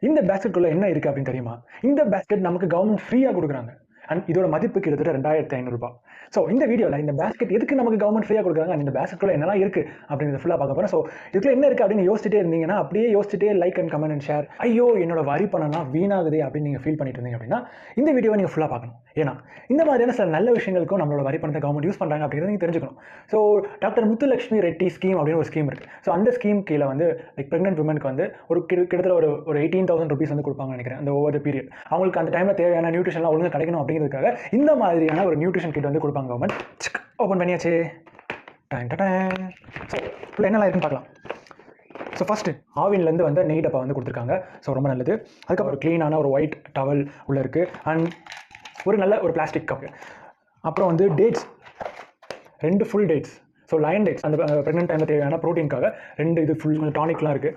இந்த பேஸ்கெட்டுக்குள்ள என்ன இருக்குது அப்படின்னு தெரியுமா? இந்த பேஸ்கெட் நமக்கு கவர்மெண்ட் ஃப்ரீயாக கொடுக்குறாங்க. அண்ட் இதோட மதிப்பு கிட்டத்தட்ட 2500 ரூபாய். ஸோ இந்த வீடியோவில் இந்த பேஸ்கெட் எதுக்கு நமக்கு கவர்மெண்ட் ஃப்ரீயாக கொடுக்குறாங்க, இந்த பேஸ்கெட்டுக்குள்ள என்னெல்லாம் இருக்குது அப்படிங்கிறத ஃபுல்லாக பார்க்க போகிறேன். ஸோ இதுக்குள்ள என்ன இருக்குது அப்படின்னு யோசிச்சுட்டே இருந்தீங்கன்னா, அப்படியே யோசிச்சுட்டே like and comment and share, ஐயோ என்னோட வரி பணம்லாம் வீணாகுதே அப்படின்னு நீங்கள் ஃபீல் பண்ணிட்டு இருந்தீங்க அப்படின்னா இந்த வீடியோவை நீங்கள் ஃபுல்லாக பார்க்கணும். ஏன்னா இந்த மாதிரியான சில நல்ல விஷயங்களுக்கும் நம்மளோட வரி பணத்தை கவர்மெண்ட் யூஸ் பண்ணுறாங்க அப்படிங்கிறத நீங்கள் தெரிஞ்சுக்கணும். So doctor Muthulakshmi Reddy scheme அப்படின்னு ஒரு ஸ்கீம் இருக்குது. ஸோ அந்த ஸ்கீம் கீழே வந்து லைக் ப்ரெக்னென்ட் விமனுக்கு வந்து கிட்டத்தட்ட ஒரு 18,000 rupees வந்து கொடுப்பாங்கன்னு நினைக்கிறேன். அந்த ஓவர் பீரியட் அவங்களுக்கு அந்த டைமில் தேவையான நியூட்ரிஷன்லாம் ஒழுங்காக கிடைக்கணும் அப்படிங்கிறதுக்காக இந்த மாதிரியான ஒரு நியூட்ரிஷன் கிட் வந்து கொடுப்பாங்க கவர்மெண்ட். ஓப்பன் பண்ணியாச்சு. ஸோ என்னெல்லாம் இருக்குன்னு பார்க்கலாம். ஸோ ஃபஸ்ட்டு ஆவின்லேருந்து வந்து நெய் டப்பா வந்து கொடுத்துருக்காங்க. ஸோ ரொம்ப நல்லது. அதுக்கப்புறம் ஒரு க்ளீனான ஒரு ஒயிட் டவல் உள்ளே இருக்குது. அண்ட் ஒரு நல்ல ஒரு பிளாஸ்டிக் கப்பு. அப்புறம் வந்து dates, 2 full dates. So lion dates அந்த ப்ரெக்னென்ட் டைமில் தேவையான ப்ரோட்டீனுக்காக 2 இது ஃபுல் டானிக்லாம் இருக்குது.